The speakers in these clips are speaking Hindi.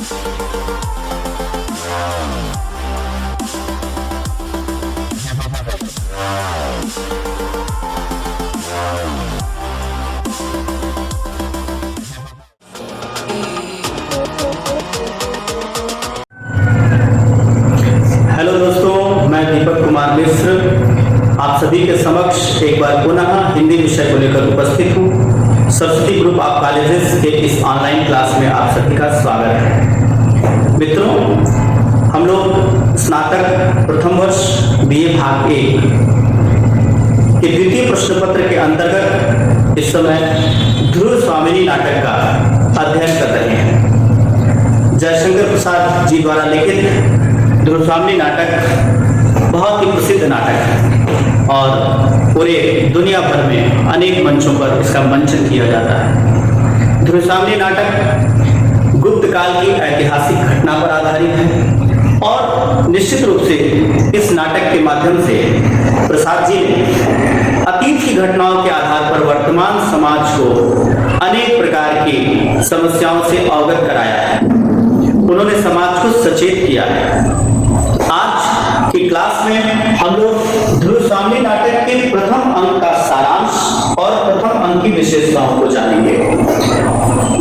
हेलो दोस्तों, मैं दीपक कुमार मिश्र आप सभी के समक्ष एक बार पुनः हिंदी विषय को लेकर उपस्थित हूँ। सरस्वती ग्रुप ऑफ कॉलेजेस के इस ऑनलाइन क्लास में आप सभी का स्वागत है। मित्रों, हम लोग स्नातक प्रथम वर्ष बीए भाग 1 के द्वितीय प्रश्न पत्र के अंतर्गत इस समय ध्रुव स्वामिनी नाटक का अध्ययन कर रहे हैं। जयशंकर प्रसाद जी द्वारा लिखित ध्रुव स्वामिनी नाटक बहुत ही प्रसिद्ध नाटक है और पूरे दुनिया भर में अनेक मंचों पर इसका मंचन किया जाता है। ध्रुव स्वामिनी नाटक गुप्त काल की ऐतिहासिक घटना पर आधारित है और निश्चित रूप से इस नाटक के माध्यम से प्रसाद जी ने अतीत की घटनाओं के आधार पर वर्तमान समाज को अनेक प्रकार की समस्याओं से अवगत कराया है। उन्होंने समाज को सचेत किया है। आज की क्लास में हम लोग ध्रुव स्वामिनी नाटक के प्रथम अंक का सारांश और प्रथम अंक की विशेषताओं को जानेंगे।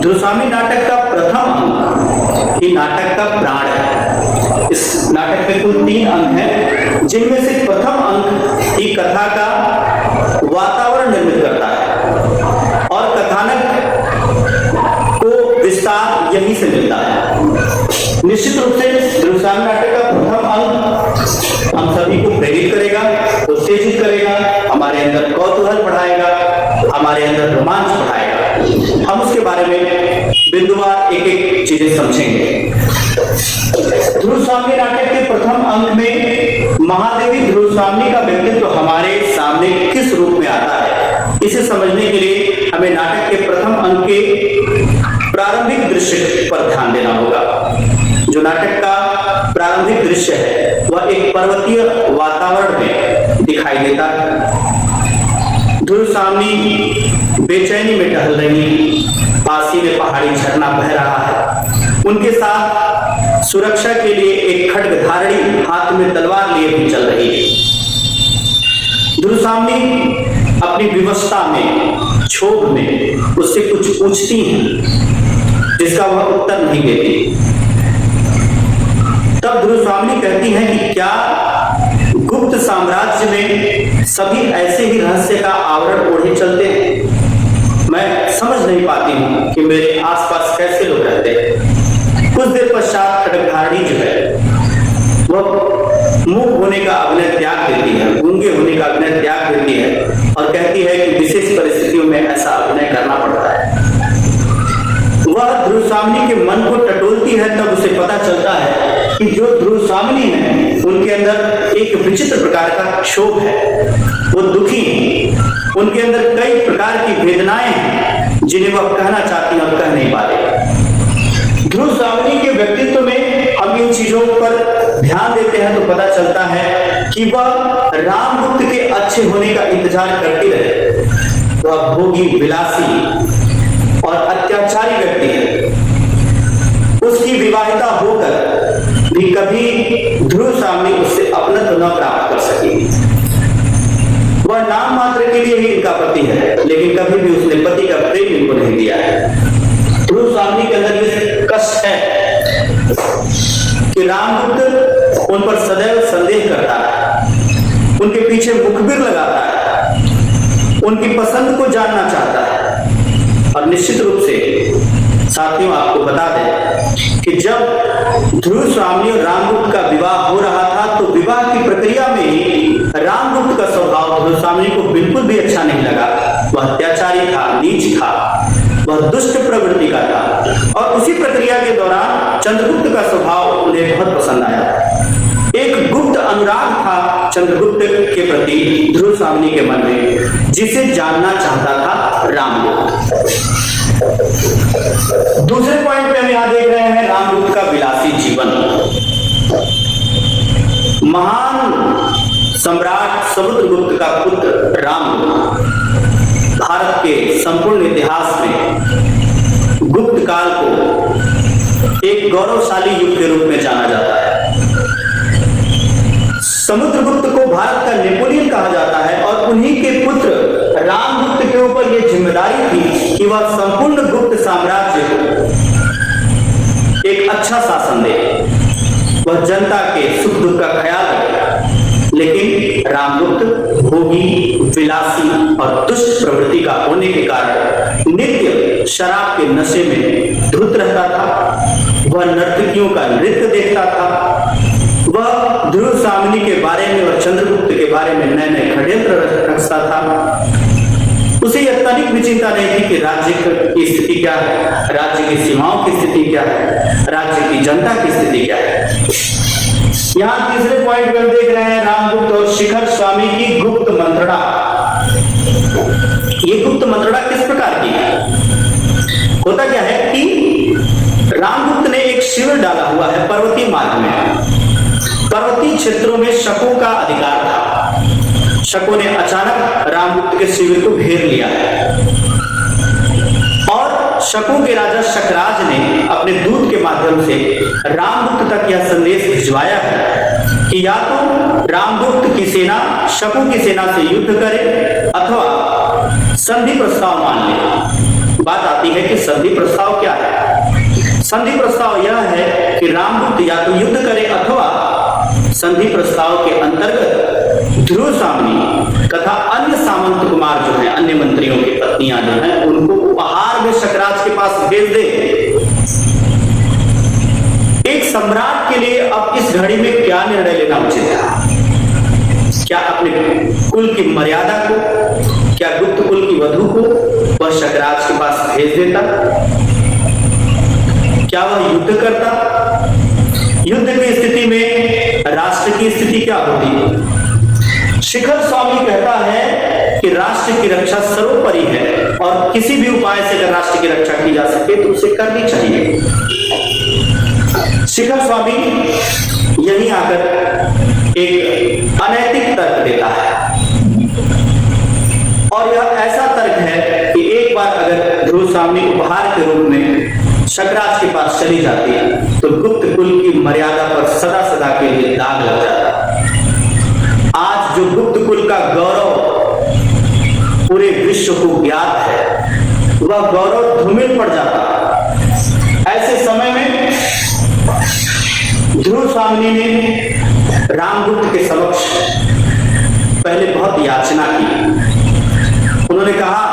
ध्रुव स्वामिनी नाटक का प्रथम अंक ये नाटक का प्राण है। इस नाटक में कुल 3 अंक हैं, जिनमें से प्रथम अंक ही कथा का वातावरण निर्मित करता है और कथानक को विस्तार यहीं से मिलता है। निश्चित रूप से ध्रुव स्वामिनी नाटक का प्रथम अंक हम सभी को प्रेरित करेगा, उत्तेजित करेगा, हमारे अंदर कौतूहल बढ़ाएगा, हमारे अंदर रोमांच बढ़ाएगा। हम उसके बारे में बिंदुवार एक एक चीजें समझेंगे। ध्रुव स्वामिनी नाटक के प्रथम अंक में महादेवी ध्रुव स्वामिनी का व्यक्तित्व हमारे सामने किस रूप में आता है, इसे समझने के लिए हमें नाटक के प्रथम अंक के प्रारंभिक दृश्य पर ध्यान देना होगा। जो नाटक का प्रारंभिक दृश्य है वह एक पर्वतीय वातावरण में दिखाई देता है। ध्रुव स्वामिनी बेचैनी में टहल रही, पास ही में पहाड़ी झरना बह रहा है। उनके साथ सुरक्षा के लिए एक खड्गधारणी हाथ में तलवार लिए भी चल रही है। ध्रुव स्वामिनी अपनी विवशता में, क्षोभ में उससे कुछ पूछती हैं जिसका वह उत्तर नहीं देती। तब ध्रुव स्वामिनी कहती हैं कि क्या गुप्त साम्राज्य में सभी ऐसे ही रहस्य का आवरण ओढ़े चलते हैं? मैं समझ नहीं पाती हूँ कि मेरे आसपास कैसे लोग रहते हैं। कुछ देर पश्चात खड्गधारणी जो है वह मूक होने का अभिनय त्याग देती है, गूंगे होने का अभिनय त्याग देती है और कहती है कि विशेष परिस्थितियों में ऐसा अभिनय करना पड़ता है। वह ध्रुव स्वामिनी के मन को टटोलती है, तब उसे पता चलता है कि जो ध्रुव स्वामिनी है उनके अंदर एक विचित्र प्रकार का क्षोभ है। वो दुखी हैं, उनके अंदर कई प्रकार की वेदनाएं हैं जिन्हें वह कहना चाहती हैं और कह नहीं पाते। ध्रुव स्वामिनी के व्यक्तित्व में हम इन चीजों पर ध्यान देते हैं तो पता चलता है कि वह रामगुप्त के अच्छे होने का इंतजार करती रहे। वह भोगी, विलासी और अत्याचारी व्यक्ति है। उसकी विवाहिता होकर भी कभी ध्रुव स्वामिनी उससे अपनत्व न प्राप्त कर सकी। वह नाम मात्र के लिए ही इनका पति है, लेकिन कभी भी उसने पति का प्रेम इनको नहीं दिया है। ध्रुव स्वामिनी के अंदर ये कष्ट है कि रामगुप्त उन पर सदैव संदेह करता है, उनके पीछे मुखबिर लगाता है, उनकी पसंद को जानना चाहता है। और निश्चित रूप से साथियों आपको बता दें कि जब ध्रुव स्वामिनी और रामगुप्त का विवाह हो रहा था तो विवाह की प्रक्रिया में ही रामगुप्त का स्वभाव ध्रुव स्वामिनी को बिल्कुल भी अच्छा नहीं लगा। वह अत्याचारी था, नीच था, वह दुष्ट प्रवृत्ति का था और उसी प्रक्रिया के दौरान चंद्रगुप्त का स्वभाव उन्हें बहुत पसंद आया। एक गुप्त अनुराग था चंद्रगुप्त के प्रति ध्रुव स्वामिनी के मन में, जिसे जानना चाहता था रामगुप्त। दूसरे पॉइंट पे हम यहां देख रहे हैं रामगुप्त का विलासी जीवन। महान सम्राट समुद्रगुप्त का पुत्र रामगुप्त भारत के संपूर्ण इतिहास में गुप्त काल को एक गौरवशाली युग के रूप में जाना जाता है। समुद्रगुप्त को भारत का नेपोलियन कहा जाता है और उन्हीं के पुत्र रामगुप्त के ऊपर यह जिम्मेदारी थी कि वह संपूर्ण गुप्त साम्राज्य को एक अच्छा शासन दे, वह जनता के सुख दुख का ख्याल रखे। लेकिन रामगुप्त भोगी, विलासी और दुष्ट प्रवृत्ति का होने के कारण नित्य शराब के नशे में धुत रहता था। वह नर्तकियों का नृत्य देखता था। वह ध्रुव सामनी के बारे में और चंद्रगुप्त के बारे में नए नए षड्यंत्र रचता था। उसे यह तनिक भी चिंता नहीं थी कि राज्य की स्थिति क्या है, राज्य की सीमाओं की स्थिति क्या है, राज्य की जनता की स्थिति क्या है। यहाँ तीसरे पॉइंट पर देख रहे हैं रामगुप्त और शिखर स्वामी की गुप्त मंत्रणा। ये गुप्त मंत्रणा किस प्रकार की है? होता क्या है कि रामगुप्त ने एक शिविर डाला हुआ है पर्वतीय मार्ग में। पर्वतीय क्षेत्रों में शकों का अधिकार था। शकों ने अचानक रामगुप्त के शिविर को घेर लिया है और शकों के राजा शकराज ने अपने दूत के माध्यम से रामगुप्त तक यह संदेश भिजवाया है कि या तो रामगुप्त की सेना शकों की सेना से युद्ध करे अथवा संधि प्रस्ताव मान ले। बात आती है कि संधि प्रस्ताव क्या है? संधि प्रस्ताव यह है कि रामगुप्त या तो युद्ध करे अथवा संधि प्रस्ताव के अंतर्गत ध्रुव सामनी तथा अन्य सामंत कुमार जो हैं, अन्य मंत्रियों की पत्नियां जो हैं, उनको उपहार में शकराज के पास भेज दे। एक सम्राट के लिए अब इस घड़ी में क्या निर्णय लेना उचित है? क्या अपने कुल की मर्यादा को, क्या गुप्त कुल की वधू को वह शकराज के पास भेज देता? क्या वह युद्ध करता? युद्ध की स्थिति में राष्ट्र की स्थिति क्या होती? शिखर स्वामी कहता है कि राष्ट्र की रक्षा सर्वोपरि है और किसी भी उपाय से अगर राष्ट्र की रक्षा की जा सके तो उसे करनी चाहिए। शिखर स्वामी यहीं आकर एक अनैतिक तर्क देता है और यह ऐसा तर्क है कि एक बार अगर ध्रुव सामनी उपहार के रूप में शकराज के पास चली जाती है तो गुप्त कुल की मर्यादा पर सदा सदा के लिए दाग लग जाता। आज जो गुप्त कुल का गौरव पूरे विश्व को ज्ञात है, वह गौरव धूमिल पड़ जाता। ऐसे समय में ध्रुव सामनी ने रामगुप्त के समक्ष पहले बहुत याचना की। उन्होंने कहा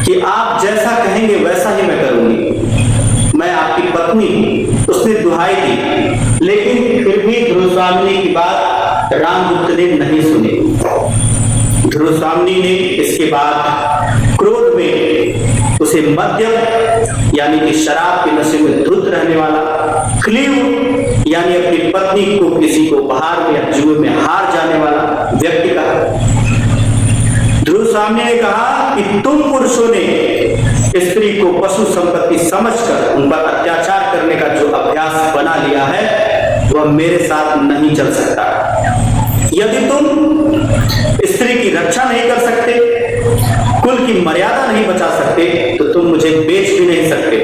कि आप जैसा कहेंगे वैसा ही मैं करूंगी, मैं आपकी पत्नी हूं। उसने दुहाई दी, लेकिन फिर भी ध्रुव सामनी की बात रामगुप्त ने नहीं सुनी। ध्रुव सामनी ने इसके बाद क्रोध में उसे मद्यप यानी कि शराब के नशे में धुत रहने वाला, क्लीव यानी अपनी पत्नी को किसी को उपहार में या जुए में हार जाने वाला व्यक्ति कहा। ध्रुव सामनी ने कहा कि तुम पुरुषों ने स्त्री को पशु संपत्ति समझकर उन पर अत्याचार करने का जो अभ्यास बना लिया है वह मेरे साथ नहीं चल सकता। यदि तुम स्त्री की रक्षा नहीं कर सकते, कुल की मर्यादा नहीं बचा सकते, तो तुम मुझे बेच भी नहीं सकते।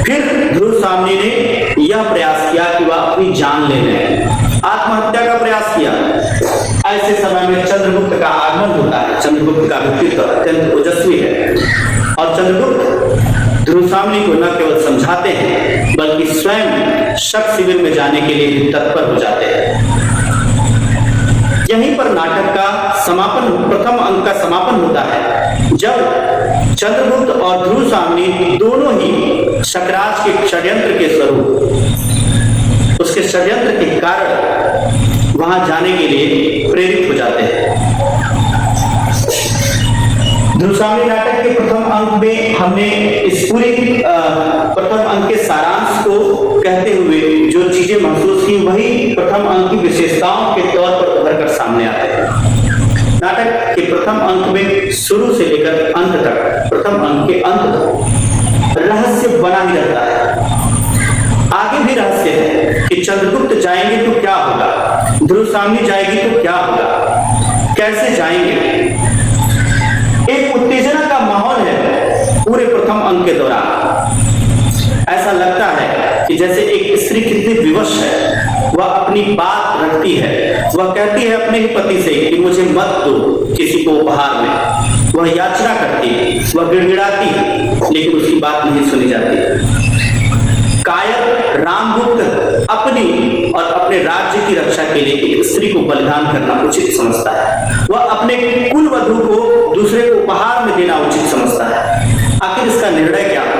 फिर ध्रुव सामनी ने यह प्रयास किया कि वह अपनी जान ले लें, आत्महत्या का प्रयास किया। ऐसे समय में चंद्रगुप्त का आगमन होता है। चंद्रगुप्त का व्यक्तित्व अत्यंत ओजस्वी है और चंद्रगुप्त ध्रुव सामनी को न केवल समझाते हैं बल्कि स्वयं शक शिविर में जाने के लिए भी तत्पर हो जाते हैं। यहीं पर नाटक का समापन, प्रथम अंक का समापन होता है जब चंद्रगुप्त और ध्रुव सामनी दोनों ही शकराज के षड्यंत्र के स्वरूप, उसके षड्यंत्र के कारण वहां जाने के लिए प्रेरित हो जाते हैं। ध्रुव सामनी नाटक के प्रथम अंक में हमने इस पूरे प्रथम अंक के सारांश को कहते हुए जो चीजें महसूस की वही प्रथम अंक की विशेषताओं के तौर पर उभर कर सामने आते हैं। नाटक के प्रथम अंक में शुरू से लेकर अंत तक, प्रथम अंक के अंत तक रहस्य बना ही रहता है। आगे भी रहस्य है कि चंद्रगुप्त जाएंगे तो क्या होगा, ध्रुव सामनी जाएगी तो क्या होगा, कैसे जाएंगे। एक उत्तेजना का माहौल है पूरे प्रथम अंक के दौरान। कि जैसे एक स्त्री कितनी विवश है, वह अपनी बात रखती है, वह कहती है अपने ही पति से कि मुझे मत दो किसी को उपहार में, वह याचना करती है, वह गिड़गिड़ाती है, लेकिन उसकी बात नहीं सुनी जाती। कायर रामगुप्त अपनी और अपने राज्य की रक्षा के लिए एक स्त्री को बलिदान करना उचित समझता है। वह अपने कुल वधू को दूसरे को उपहार में देना उचित समझता है। आखिर इसका निर्णय क्या हो,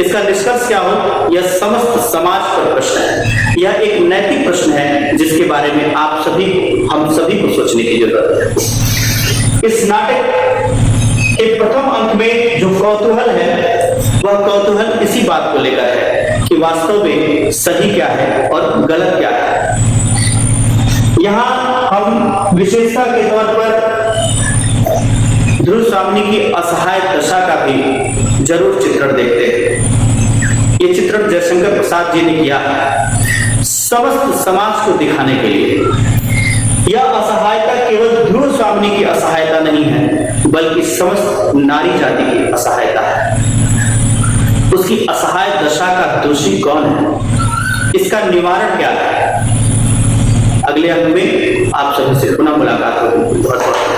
इसका निष्कर्ष क्या हो, यह समस्त समाज पर प्रश्न है। यह एक नैतिक प्रश्न है जिसके बारे में हम सभी को सोचने की जरूरत है। इस नाटक के प्रथम अंक में जो कौतूहल है, वह कौतूहल इसी बात को लेकर है कि वास्तव में सही क्या है और गलत क्या है। यहाँ हम विशेषता के तौर पर ध्रुव स्वामिनी की असहाय दशा का भी जरूर चित्रण देखते हैं। ये चित्रण जयशंकर प्रसाद जी ने किया है समस्त समाज को दिखाने के लिए। यह असहायता केवल ध्रुव स्वामिनी की असहायता नहीं है, बल्कि समस्त नारी जाति की असहायता है। उसकी असहाय दशा का दोषी कौन है, इसका निवारण क्या है। अगले अंक में आप सभी से पुनः मुलाकात होगी। बहुत बहुत